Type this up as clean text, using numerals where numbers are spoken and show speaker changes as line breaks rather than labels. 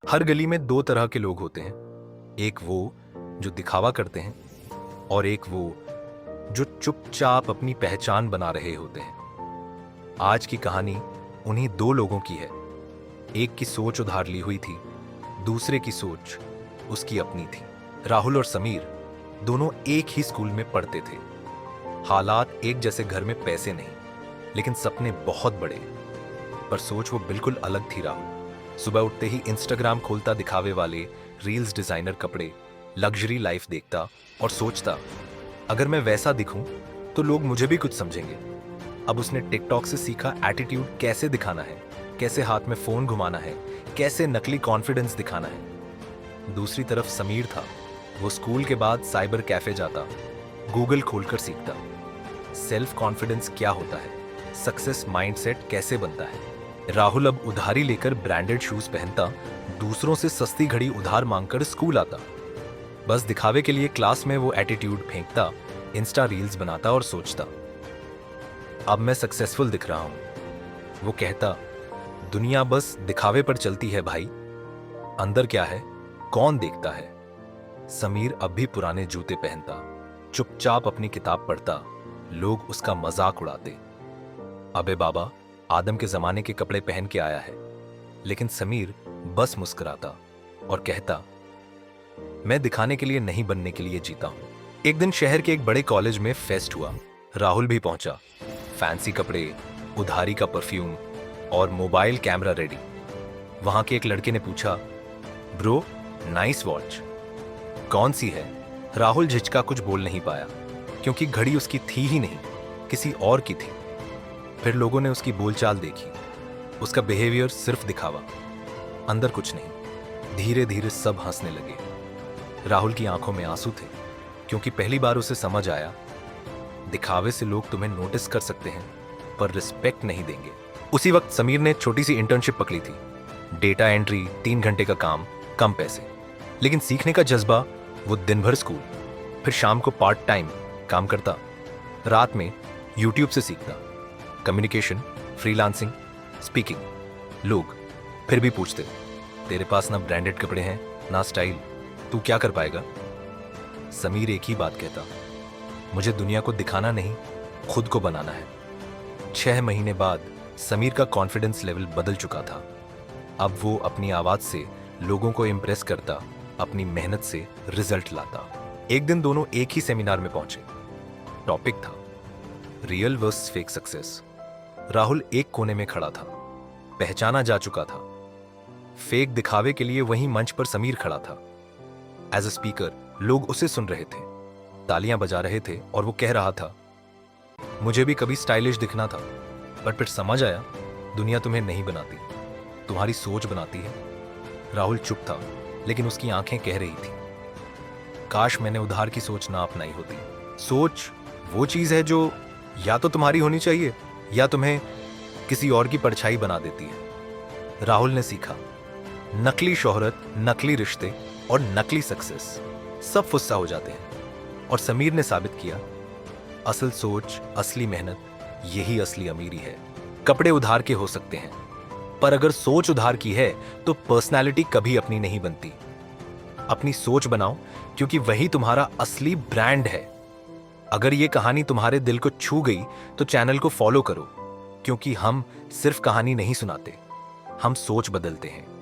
हर गली में दो तरह के लोग होते हैं। एक वो जो दिखावा करते हैं और एक वो जो चुपचाप अपनी पहचान बना रहे होते हैं। आज की कहानी उन्हीं दो लोगों की है। एक की सोच उधार ली हुई थी, दूसरे की सोच उसकी अपनी थी। राहुल और समीर दोनों एक ही स्कूल में पढ़ते थे। हालात एक जैसे, घर में पैसे नहीं, लेकिन सपने बहुत बड़े। पर सोच वो बिल्कुल अलग थी। राहुल सुबह उठते ही इंस्टाग्राम खोलता, दिखावे वाले रील्स, डिजाइनर कपड़े, लग्जरी लाइफ देखता और सोचता, अगर मैं वैसा दिखूं तो लोग मुझे भी कुछ समझेंगे। अब उसने टिकटॉक से सीखा एटीट्यूड कैसे दिखाना है, कैसे हाथ में फोन घुमाना है, कैसे नकली कॉन्फिडेंस दिखाना है। दूसरी तरफ समीर था। वो स्कूल के बाद साइबर कैफे जाता, गूगल खोलकर सीखता सेल्फ कॉन्फिडेंस क्या होता है, सक्सेस माइंडसेट कैसे बनता है। राहुल अब उधारी लेकर ब्रांडेड शूज पहनता, दूसरों से सस्ती घड़ी उधार मांगकर स्कूल आता। बस दिखावे के लिए क्लास में वो एटीट्यूड फेंकता, इंस्टा रील्स बनाता और सोचता, अब मैं सक्सेसफुल दिख रहा हूं। वो कहता, दुनिया बस दिखावे पर चलती है भाई, अंदर क्या है कौन देखता है। समीर अब भी पुराने जूते पहनता, चुपचाप अपनी किताब पढ़ता, लोग उसका मजाक उड़ाते, अबे बाबा आदम के जमाने के कपड़े पहन के आया है। लेकिन समीर बस मुस्कुराता और कहता, मैं दिखाने के लिए नहीं, बनने के लिए जीता हूं। एक दिन शहर के एक बड़े कॉलेज में फेस्ट हुआ। राहुल भी पहुंचा, फैंसी कपड़े, उधारी का परफ्यूम और मोबाइल कैमरा रेडी। वहां के एक लड़के ने पूछा, ब्रो नाइस वॉच, कौन सी है। राहुल झिझका कुछ बोल नहीं पाया, क्योंकि घड़ी उसकी थी ही नहीं, किसी और की थी। फिर लोगों ने उसकी बोलचाल देखी, उसका बिहेवियर सिर्फ दिखावा, अंदर कुछ नहीं। धीरे धीरे सब हंसने लगे। राहुल की आंखों में आंसू थे, क्योंकि पहली बार उसे समझ आया, दिखावे से लोग तुम्हें नोटिस कर सकते हैं पर रिस्पेक्ट नहीं देंगे। उसी वक्त समीर ने छोटी सी इंटर्नशिप पकड़ी थी। डेटा एंट्री, 3 घंटे का काम, कम पैसे, लेकिन सीखने का जज्बा। वो दिन भर स्कूल, फिर शाम को पार्ट टाइम काम करता, रात में यूट्यूब से सीखता, कम्युनिकेशन, फ्रीलांसिंग, स्पीकिंग। लोग फिर भी पूछते, तेरे पास ना ब्रांडेड कपड़े हैं ना स्टाइल, तू क्या कर पाएगा। समीर एक ही बात कहता, मुझे दुनिया को दिखाना नहीं, खुद को बनाना है। 6 महीने बाद समीर का कॉन्फिडेंस लेवल बदल चुका था। अब वो अपनी आवाज से लोगों को इंप्रेस करता, अपनी मेहनत से रिजल्ट लाता। एक दिन दोनों एक ही सेमिनार में पहुंचे। टॉपिक था real versus fake success. Rahul एक कोने में खड़ा था, पहचाना जा चुका था। फेक दिखावे के लिए वहीं मंच पर समीर खड़ा था। एज अ स्पीकर लोग उसे सुन रहे थे, तालियां बजा रहे थे और वो कह रहा था, मुझे भी कभी स्टाइलिश दिखना था, पर फिर समझ आया दुनिया तुम्हें नहीं बनाती, तुम्हारी सोच बनाती है। राहुल चुप था, लेकिन उसकी आंखें कह रही थी, काश मैंने उधार की सोच ना अपनाई होती। सोच वो चीज है जो या तो तुम्हारी होनी चाहिए या तुम्हें किसी और की परछाई बना देती है। राहुल ने सीखा, नकली शोहरत, नकली रिश्ते और नकली सक्सेस सब फुस्सा हो जाते हैं। और समीर ने साबित किया, असल सोच, असली मेहनत, यही असली अमीरी है। कपड़े उधार के हो सकते हैं, पर अगर सोच उधार की है तो पर्सनालिटी कभी अपनी नहीं बनती। अपनी सोच बनाओ, क्योंकि वही तुम्हारा असली ब्रांड है। अगर ये कहानी तुम्हारे दिल को छू गई तो चैनल को फॉलो करो, क्योंकि हम सिर्फ कहानी नहीं सुनाते, हम सोच बदलते हैं।